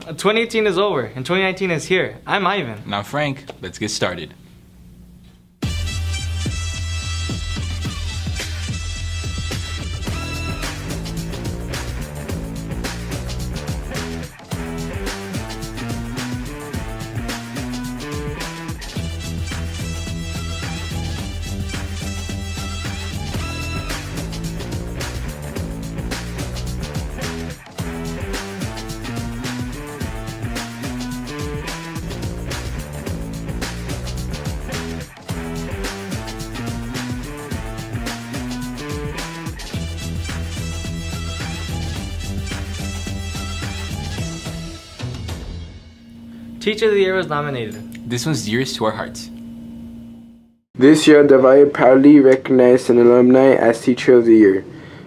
2018 is over and 2019 is here. I'm Ivan. And I'm Frank. Let's get started. Teacher of the Year was nominated. This one's dearest to our hearts. This year, the Valle proudly recognized an alumni as Teacher of the Year.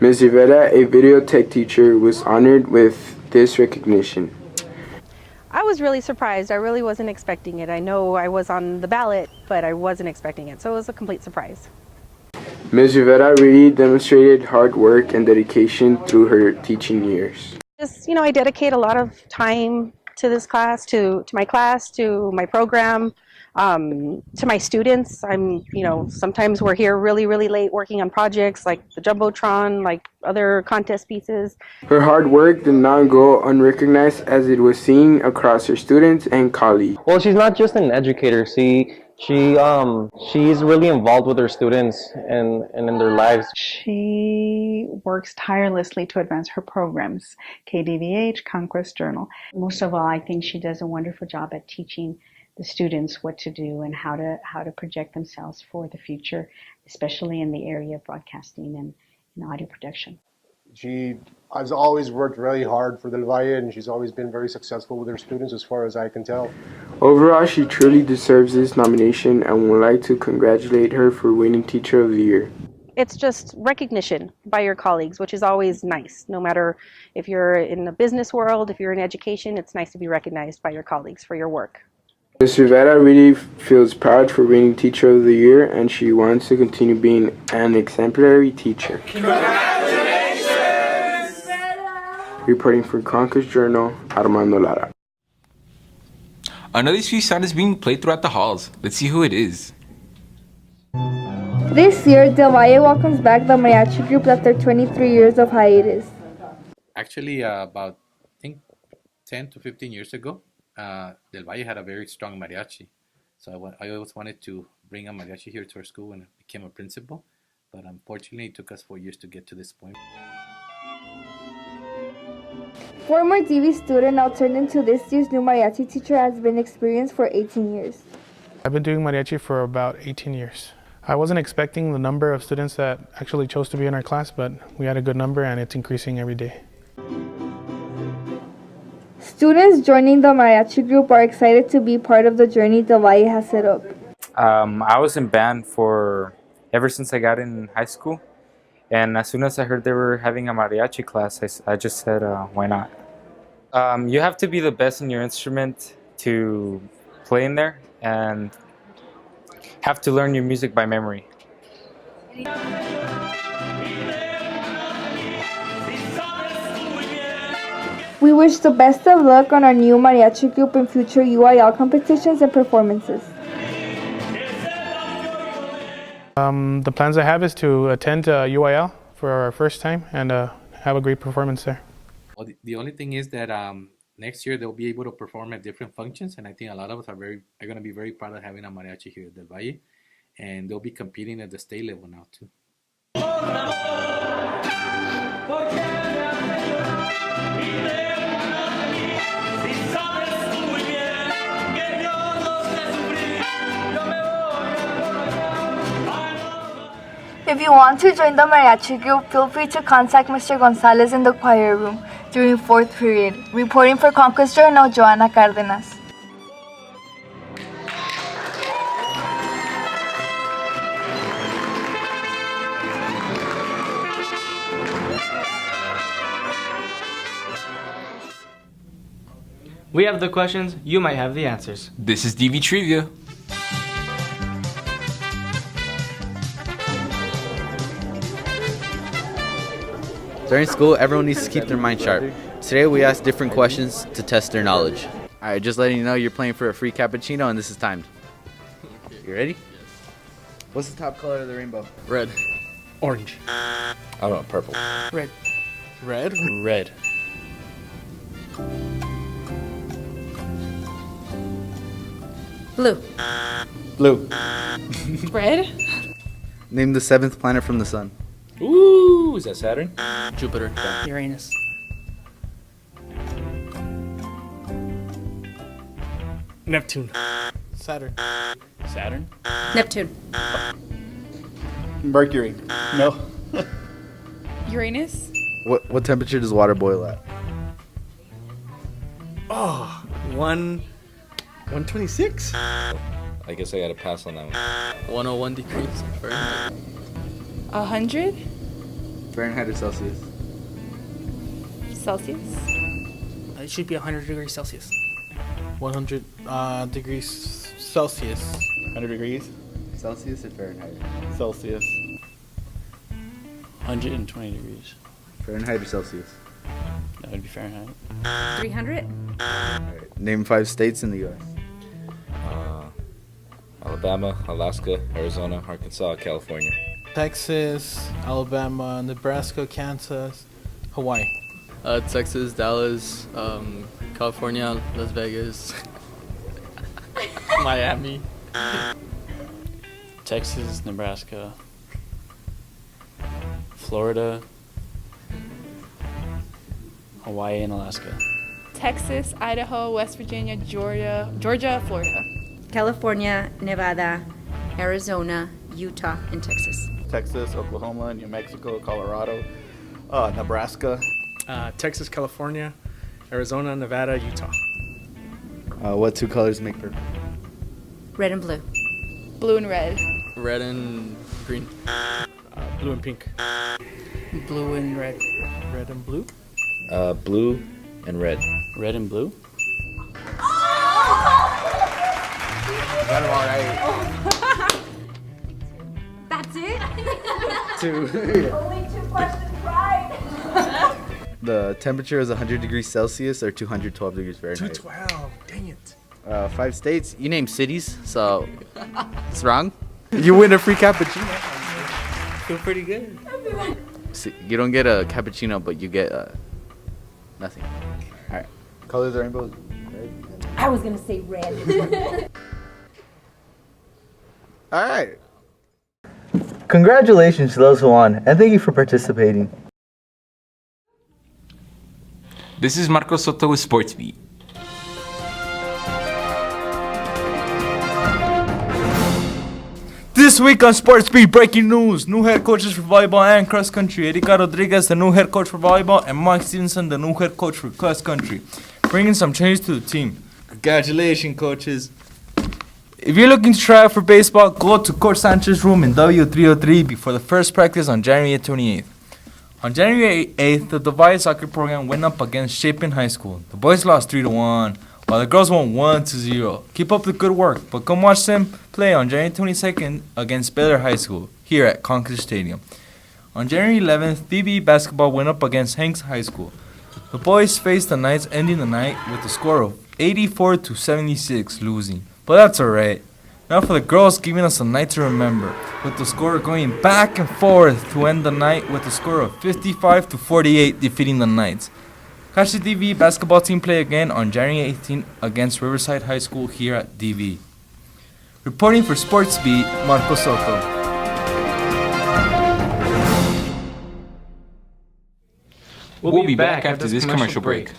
Ms. Rivera, a video tech teacher, was honored with this recognition. I was really surprised. I really wasn't expecting it. I know I was on the ballot, but I wasn't expecting it, so it was a complete surprise. Ms. Rivera really demonstrated hard work and dedication through her teaching years. Just, I dedicate a lot of time to this class, to my class, to my program, to my students. Sometimes we're here really, really late working on projects like the Jumbotron, like other contest pieces. Her hard work did not go unrecognized as it was seen across her students and colleagues. Well, she's not just an educator. She's really involved with her students and in their lives. She works tirelessly to advance her programs, KDVH, Conquest Journal. Most of all, I think she does a wonderful job at teaching the students what to do and how to project themselves for the future, especially in the area of broadcasting and audio production. She has always worked really hard for the Valle, and she's always been very successful with her students as far as I can tell. Overall, she truly deserves this nomination and would like to congratulate her for winning Teacher of the Year. It's just recognition by your colleagues, which is always nice. No matter if you're in the business world, if you're in education, it's nice to be recognized by your colleagues for your work. Ms. Rivera really feels proud for winning Teacher of the Year, and she wants to continue being an exemplary teacher. Reporting for Conquest Journal, Armando Lara. Another sweet sound is being played throughout the halls. Let's see who it is. This year, Del Valle welcomes back the Mariachi group after 23 years of hiatus. Actually, about, I think, 10 to 15 years ago, Del Valle had a very strong mariachi. So I always wanted to bring a mariachi here to our school when I became a principal. But unfortunately, it took us 4 years to get to this point. Former DV student now turned into this year's new mariachi teacher has been experienced for 18 years. I've been doing mariachi for about 18 years. I wasn't expecting the number of students that actually chose to be in our class, but we had a good number and it's increasing every day. Students joining the mariachi group are excited to be part of the journey Del Valle has set up. I was in band ever since I got in high school. And as soon as I heard they were having a mariachi class, I just said, why not? You have to be the best in your instrument to play in there and have to learn your music by memory. We wish the best of luck on our new mariachi group in future UIL competitions and performances. The plans I have is to attend UIL for our first time and have a great performance there. Well, the only thing is that next year they'll be able to perform at different functions, and I think a lot of us are going to be very proud of having a mariachi here at Del Valle, and they'll be competing at the state level now too. If you want to join the mariachi group, feel free to contact Mr. Gonzalez in the choir room during 4th period. Reporting for Conquest Journal, Joanna Cárdenas. We have the questions, you might have the answers. This is DV Trivia. During school, everyone needs to keep their mind sharp. To Today we ask different questions to test their knowledge. Alright, just letting you know you're playing for a free cappuccino and this is timed. You ready? What's the top color of the rainbow? Red. Orange. I don't know, purple. Red. Red? Red. Blue. Blue. Red. Name the 7th planet from the sun. Ooh, is that Saturn? Jupiter. Uranus. Neptune. Saturn. Saturn? Neptune. Mercury. No. Uranus. What temperature does water boil at? Oh, 126. I guess I gotta pass on that one. 101 degrees Fahrenheit. 100 Fahrenheit or Celsius? Celsius. It should be 100 degrees Celsius. 100 degrees Celsius. 100 degrees? Celsius or Fahrenheit? Celsius. 120 degrees. Fahrenheit or Celsius? That would be Fahrenheit. 300. Alright. Name 5 states in the U.S. Alabama, Alaska, Arizona, Arkansas, California. Texas, Alabama, Nebraska, Kansas, Hawaii. Texas, Dallas, California, Las Vegas, Miami. Texas, Nebraska, Florida, Hawaii, and Alaska. Texas, Idaho, West Virginia, Georgia, Florida. California, Nevada, Arizona, Utah, and Texas. Texas, Oklahoma, New Mexico, Colorado, Nebraska. Texas, California, Arizona, Nevada, Utah. What 2 colors make purple? Red and blue. Blue and red. Red and green. Blue and pink. Blue and red. Red and blue. Blue and red. Red and blue? Got it all right. That's it? 2. Only 2 questions right. The temperature is 100 degrees Celsius or 212 degrees Fahrenheit. 212. Dang it. 5 states. You named cities, so it's wrong. You win a free cappuccino. Feel pretty good. So you don't get a cappuccino, but you get nothing. All right. Colors of the rainbow. Red. I was going to say red. All right. Congratulations to those who won, and thank you for participating. This is Marco Soto with Sports Beat. This week on Sports Beat, breaking news. New head coaches for volleyball and cross country. Erika Rodriguez, the new head coach for volleyball, and Mark Stevenson, the new head coach for cross country. Bringing some change to the team. Congratulations, coaches. If you're looking to try out for baseball, go to Coach Sanchez's room in W303 before the first practice on January 28th. On January 8th, the Divide soccer program went up against Chapin High School. The boys lost 3-1, while the girls won 1-0. Keep up the good work, but come watch them play on January 22nd against Baylor High School here at Conquest Stadium. On January 11th, DB basketball went up against Hanks High School. The boys faced the Knights, ending the night with a score of 84-76, losing. But that's alright. Now for the girls, giving us a night to remember, with the score going back and forth to end the night with a score of 55-48, defeating the Knights. Catch the DV basketball team play again on January 18th against Riverside High School here at DV. Reporting for Sports Beat, Marco Soto. We'll be back after this commercial break.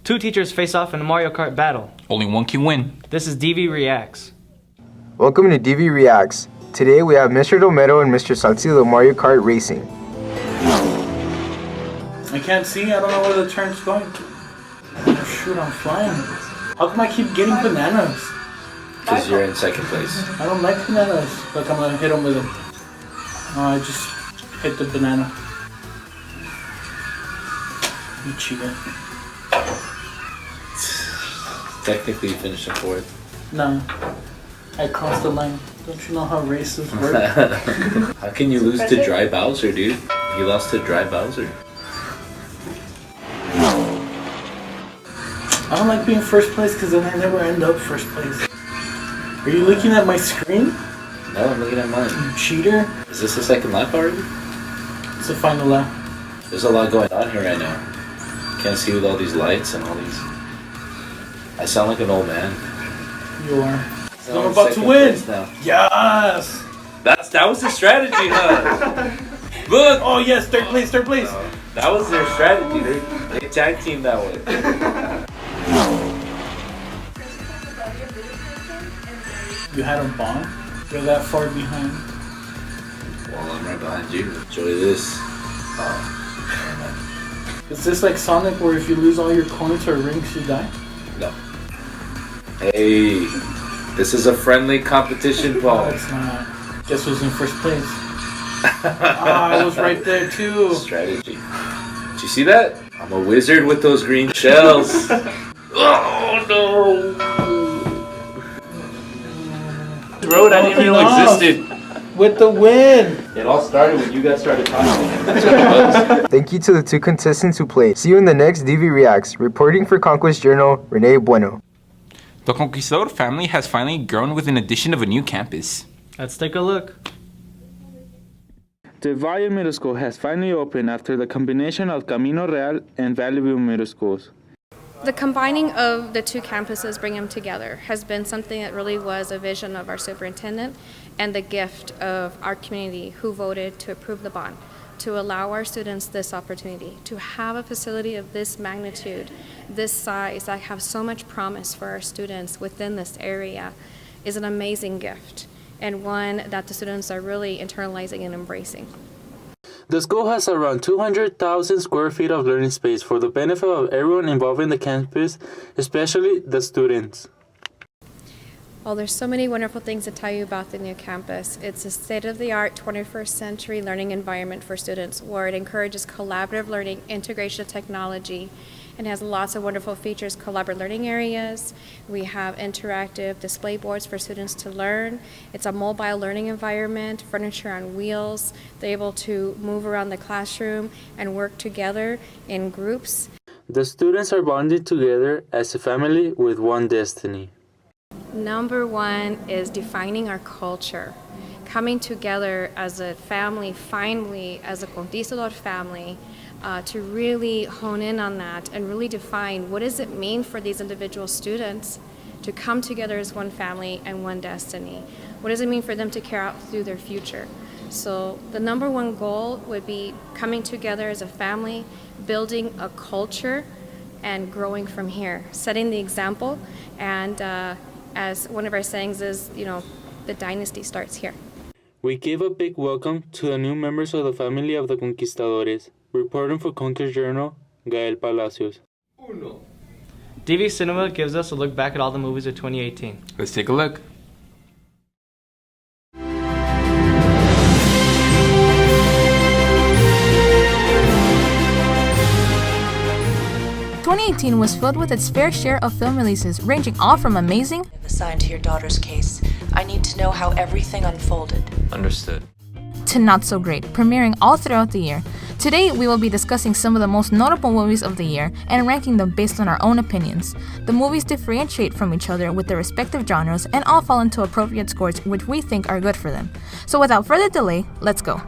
Two teachers face off in a Mario Kart battle. Only one can win. This is DV Reacts. Welcome to DV Reacts. Today we have Mr. Domero and Mr. Salcido Mario Kart Racing. I can't see. I don't know where the turn's going. Oh, shoot, I'm flying. How come I keep getting bananas? Because you're in second place. I don't like bananas. Look, I'm gonna hit them with them. Oh, I just hit the banana. You cheater. Technically, you finished in fourth. No, I crossed the line. Don't you know how races work? How can you lose to Dry Bowser, dude? You lost to Dry Bowser. I don't like being first place because then I never end up first place. Are you looking at my screen? No, I'm looking at mine. You cheater. Is this the second lap already? It's the final lap. There's a lot going on here right now. Can't see with all these lights and all these. I sound like an old man. You are. So I'm about to win. Now. Yes. That was the strategy, huh? Look. Oh yes, third place, third place. That was their strategy. They tag teamed that way. You had a bomb? You're that far behind. Well, I'm right behind you. Enjoy this. Is this like Sonic where if you lose all your coins or rings, you die? No. Hey, this is a friendly competition, Paul. No, it's not. Guess who's in first place? I was right there too. Strategy. Did you see that? I'm a wizard with those green shells. Oh no! Road I didn't even know existed. With the win. It all started when you guys started talking. Thank you to the two contestants who played. See you in the next DV Reacts. Reporting for Conquest Journal, Renee Bueno. The Conquistador family has finally grown with an addition of a new campus. Let's take a look. The Valle Middle School has finally opened after the combination of Camino Real and Valley View Middle Schools. The combining of the two campuses, bringing them together, has been something that really was a vision of our superintendent and the gift of our community who voted to approve the bond, to allow our students this opportunity, to have a facility of this magnitude, this size, that have so much promise for our students within this area is an amazing gift, and one that the students are really internalizing and embracing. The school has around 200,000 square feet of learning space for the benefit of everyone involved in the campus, especially the students. Well, there's so many wonderful things to tell you about the new campus. It's a state-of-the-art 21st century learning environment for students where it encourages collaborative learning, integration of technology, and has lots of wonderful features, collaborative learning areas. We have interactive display boards for students to learn. It's a mobile learning environment, furniture on wheels. They're able to move around the classroom and work together in groups. The students are bonded together as a family with one destiny. Number one is defining our culture. Coming together as a family, finally, as a Conquistador family, to really hone in on that and really define what does it mean for these individual students to come together as one family and one destiny. What does it mean for them to carry out through their future? So the number one goal would be coming together as a family, building a culture, and growing from here, setting the example, and as one of our sayings is, the dynasty starts here. We give a big welcome to the new members of the family of the Conquistadores. Reporting for Conquest Journal, Gael Palacios. DV Cinema gives us a look back at all the movies of 2018. Let's take a look. "2018 was filled with its fair share of film releases, ranging all from amazing assigned to your daughter's case. I need to know how everything unfolded. Understood. to not so great, premiering all throughout the year. Today, we will be discussing some of the most notable movies of the year and ranking them based on our own opinions. The movies differentiate from each other with their respective genres and all fall into appropriate scores which we think are good for them. So without further delay, let's go.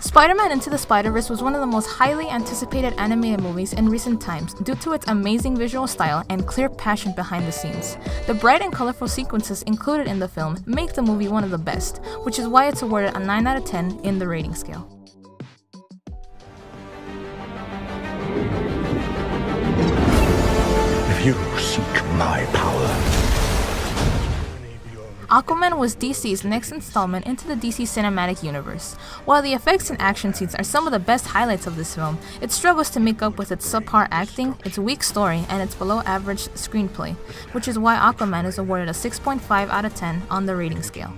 Spider-Man Into the Spider-Verse was one of the most highly anticipated animated movies in recent times due to its amazing visual style and clear passion behind the scenes. The bright and colorful sequences included in the film make the movie one of the best, which is why it's awarded a 9 out of 10 in the rating scale. If you seek my power, Aquaman was DC's next installment into the DC cinematic universe. While the effects and action scenes are some of the best highlights of this film, it struggles to make up with its subpar acting, its weak story, and its below-average screenplay, which is why Aquaman is awarded a 6.5 out of 10 on the rating scale.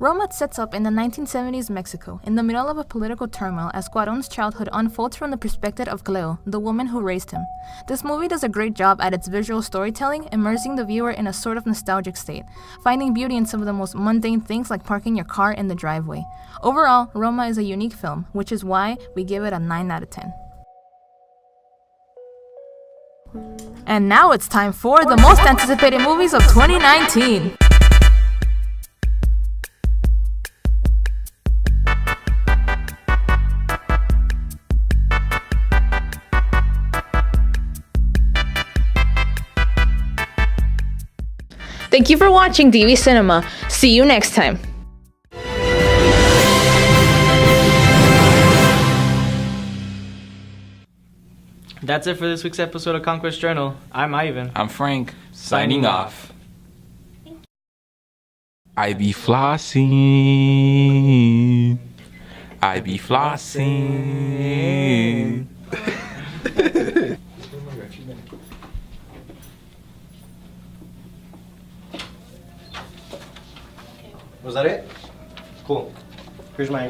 Roma sets up in the 1970s Mexico, in the middle of a political turmoil as Cuarón's childhood unfolds from the perspective of Cleo, the woman who raised him. This movie does a great job at its visual storytelling, immersing the viewer in a sort of nostalgic state, finding beauty in some of the most mundane things like parking your car in the driveway. Overall, Roma is a unique film, which is why we give it a 9 out of 10. And now it's time for the most anticipated movies of 2019. Thank you for watching DV Cinema. See you next time. That's it for this week's episode of Conquest Journal. I'm Ivan. I'm Frank. Signing off. I be flossing. I be flossing. Was that it? Cool. Here's my